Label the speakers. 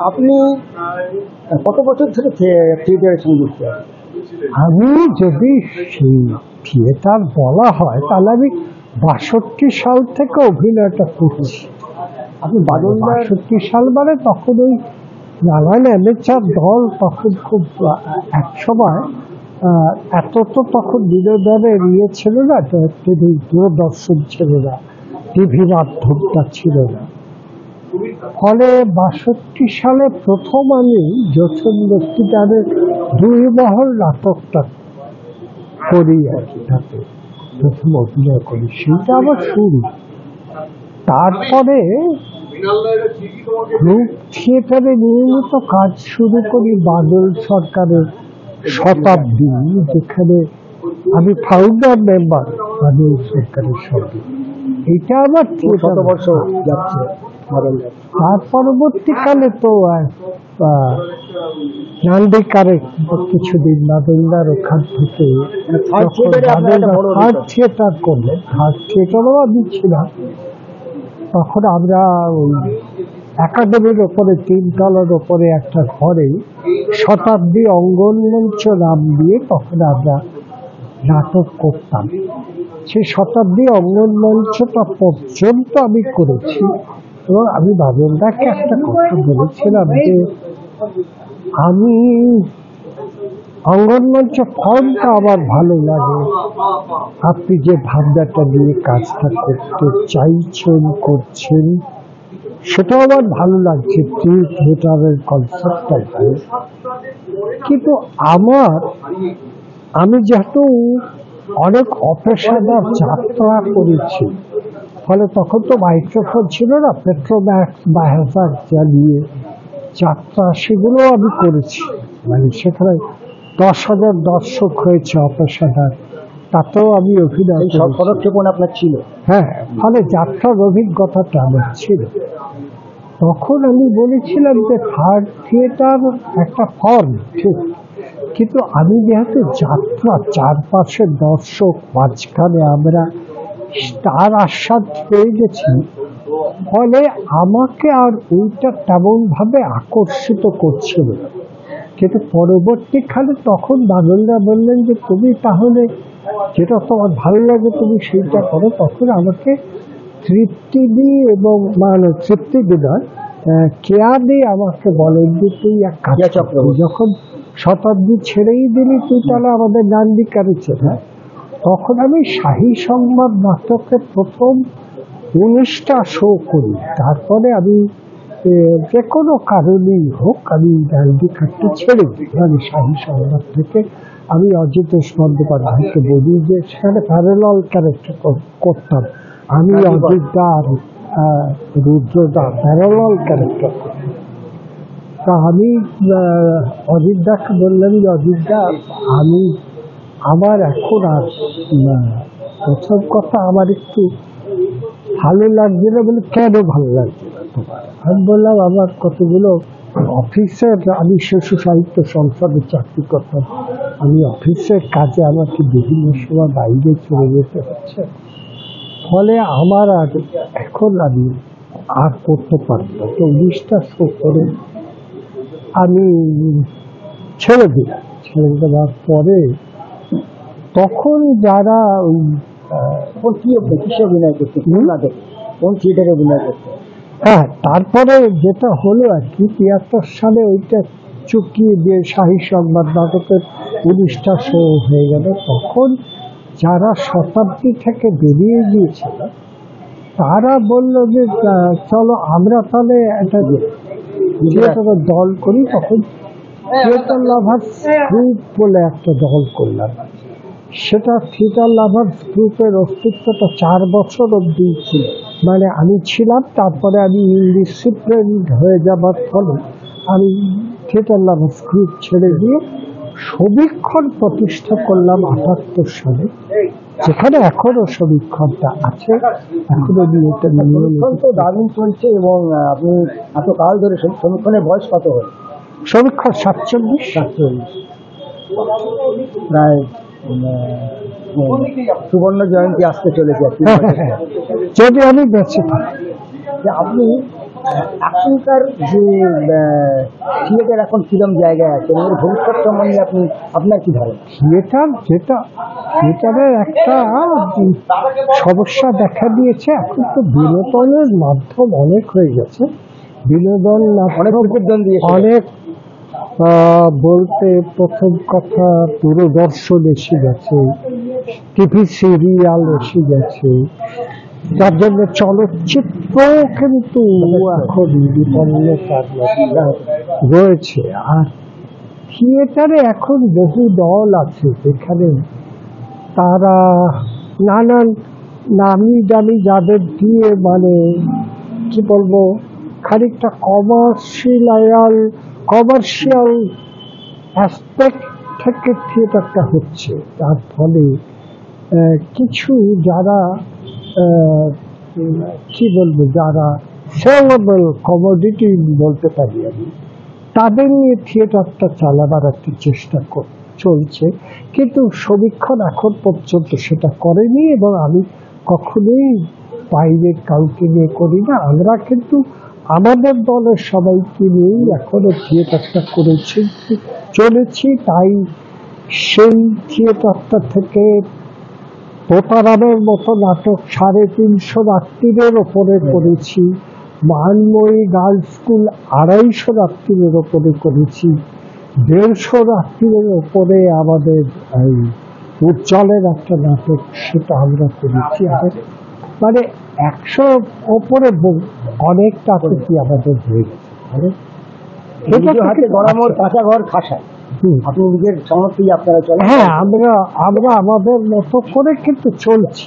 Speaker 1: আপনি কত বছর ধরে থিয়েটারের সঙ্গে যুক্ত?
Speaker 2: আমি যদি সেই থিয়েটার বলা হয় তাহলে আমি ৬২ সাল থেকে অভিনয়টা করছি।
Speaker 1: আপনি
Speaker 2: ৬২ সাল মানে তখন ওই নানান অ্যামেচার দল তখন খুব এক সময় এত তো তখন বিনোদনের ইয়ে ছিল না, দূরদর্শন ছিল না, টিভি মাধ্যমটা ছিল না। ফলে ৬২ সালে প্রথম আমি যশোর লক্ষ্মীদারের ২ মহল নাটকটা করি আর কি, তাতে প্রথম অভিনয় করি, সেটা আমার শুরু। তারপরে গ্রুপ থিয়েটারে নিয়মিত কাজ শুরু করি বাদল সরকারের শতাব্দী, যেখানে আমি ফাউন্ডার মেম্বার বাদল সরকারের সঙ্গে। এটা আমার
Speaker 1: কত বছর যাচ্ছে?
Speaker 2: তার পরবর্তীকালে তো নান্দিকারে কিছুদিন বাদলদার ওখান থেকে থার্ড থিয়েটার করলেন। থার্ড থিয়েটারও আমি ছিলাম। তখন আমরা ওই একাডেমির ওপরে ৩ তলার ওপরে একটা ঘরে শতাব্দী অঙ্গন মঞ্চ নাম দিয়ে তখন আমরা নাটক করতাম। সেই শতাব্দী অঙ্গন মঞ্চটা পর্যন্ত আমি করেছি। এবং আমি বাদলদাকে একটা কথা বলেছিলাম যে আমি অঙ্গন মঞ্চ ফর্মটা আমার ভালো লাগে, আপনি যে ভাবনাটা নিয়ে কাজটা করতে চাইছেন করছেন সেটাও আমার ভালো লাগছে, থিয়েটারের কনসেপ্টটা ভালো। কিন্তু আমি যেহেতু অনেক অপেশাদার যাত্রা করেছি, ফলে তখন তো মাইক্রোফোন ছিল না, পেট্রোম্যাক্স বা হ্যাজার্ড চালিয়ে যাত্রা সেগুলো আমি করেছি। মানে সেখানে ১০,০০০ দর্শক হয়েছে অপেশাদার, তাতেও আমি অভিনয়
Speaker 1: পদক্ষেপণ আপনার ছিল।
Speaker 2: হ্যাঁ, ফলে যাত্রার অভিজ্ঞতাটা আমার ছিল। তখন আমি বলেছিলাম যে থার্ড থিয়েটার একটা ফর্ম ঠিক, কিন্তু আমি যেহেতু যাত্রা চারপাশে দর্শক মাঝখানে আমরা তার আস্বাদ পেয়ে গেছি, ফলে আমাকে আর ওইটা তেমন ভাবে আকর্ষিত করছিল। কিন্তু পরবর্তীকালে তখন বাদলদা বললেন যে তুমি তাহলে যেটা তোমার ভালো লাগে তুমি সেইটা করো। তখন আমাকে তৃপ্তি দিয়ে এবং মানে তৃপ্তি দিদার কেয়া দিয়ে আমাকে বলেন যে তুই এক কাজ কর, যখন শতাব্দী ছেড়েই দিলি তুই তাহলে আমাদের নান্দিকারে ছেড়ে। তখন আমি শাহী সংবাদ নাটকের প্রথম ১৯টা শো করি। তারপরে আমি যে কোনো কারণেই হোক আমি নান্দিকারটা ছেড়ে দিই। মানে শাহী সংবাদ থেকে আমি অজিতেশ বন্দ্যোপাধ্যায়কে বলি যে সেখানে প্যারালাল ক্যারেক্টার করতাম, আমি অজিতদা রুদ্রদা প্যারালাল ক্যারেক্টার করতাম। তা আমি অজিতদাকে বললাম যে অজিতদা আমার এখন আর প্রথম কথা আমার একটু ভালো লাগছে না। বলে কেন ভালো লাগছে না তোমার? আমি বললাম আমার কতগুলো অফিসের, আমি শিশু সাহিত্য সংসদে চাকরি করতাম, আমি অফিসের কাজে আমাকে বিভিন্ন সময় বাইরে চলে যেতে হচ্ছে, ফলে আমার আর এখন আমি আর করতে পারব না। তো ১৯টা শো করে আমি ছেড়ে দিলাম। ছেড়ে দেওয়ার পরে তখন যারা ওই
Speaker 1: কিসে অভিনয় করতে, কোন থিয়েটারে অভিনয় করতে?
Speaker 2: হ্যাঁ, তারপরে যেটা হলো আর কি ৭৩ সালে ওইটা চুকিয়ে দিয়ে শাহী সংবাদ নাটকের ১৯টা শো হয়ে গেল। তখন যারা শতাব্দী থেকে বেরিয়ে গিয়েছিল তারা বললো যে চলো আমরা তাহলে একটা থিয়েটারের দল করি। তখন থিয়েটার লাভার্স গ্রুপ বলে একটা দল করলাম। সেটা থিয়েটার লাভার্স গ্রুপের অস্তিত্বটা ৪ বছর অবধি ছিল। মানে আমি ছিলাম, তারপরে আমি ইনডিসিপ্লিনড হয়ে যাবার ফলে আমি থিয়েটার লাভার্স গ্রুপ ছেড়ে দিয়ে সমীক্ষণ প্রতিষ্ঠা করলাম ৭৮ সালে, যেখানে এখনো সমীক্ষণটা আছে। এখনো
Speaker 1: দারুণ চলছে। এবং আপনি এত কাল ধরে সমীক্ষণের বয়স কত হয়?
Speaker 2: সমীক্ষণ ৪৭
Speaker 1: প্রায় সুবর্ণ জয়ন্তী আসতে চলেছে।
Speaker 2: যদি আমি বেঁচে থাকি।
Speaker 1: আপনি এখনকার যে থিয়েটার এখন কিরম জায়গায় আছে এবং এর ভবিষ্যৎ সম্বন্ধে আপনার কি ধারণা?
Speaker 2: থিয়েটারের একটা সমস্যা দেখা দিয়েছে। এখন তো বিনোদনের মাধ্যম অনেক হয়ে গেছে, বিনোদন
Speaker 1: অনেক প্রতিদ্বন্দ্বী
Speaker 2: অনেক বলতে প্রথম কথা দূরদর্শন এসে গেছে, টিভি সিরিয়াল এসে গেছে, যার জন্য চলচ্চিত্র কিন্তু এখন বিপন্নতার রয়েছে। আর থিয়েটারে এখন বহু দল আছে যেখানে তারা নানান নামি দামি যাদের দিয়ে মানে কি বলবো খানিকটা কমার্শিয়াল অ্যাসপেক্ট থেকে থিয়েটারটা হচ্ছে। তার ফলে কিছু যারা কি বলবো যারা সেলেবল কমোডিটি বলতে পারি আমি, তাদের নিয়ে থিয়েটারটা চালাবার একটা চেষ্টা চলছে, কিন্তু সমীক্ষণ এখন পর্যন্ত সেটা করেনি এবং আমি কখনোই বাইরের কাউকে নিয়ে করি না। আমরা কিন্তু আমাদের দলের সবাইকে নিয়েই এখনো থিয়েটারটা চলেছি। তাই সেই থিয়েটারটা থেকে প্রতারণের মতো নাটক 350 রাত্রিরের ওপরে করেছি, মানময়ী গার্লস স্কুল 250 রাত্রিরের ওপরে করেছি, 150 রাত্রিরের ওপরে আমাদের এই উজ্জ্বলের একটা নাটক সেটা আমরা করেছি। মানে 100 ওপরে অনেক নাটকই আমাদের হয়ে গেছে।
Speaker 1: কাঁচা ঘর খাসা আপনি নিজের সমর্থই আপনারা চলেন।
Speaker 2: হ্যাঁ, আমরা আমাদের মতো করে কিন্তু চলছি।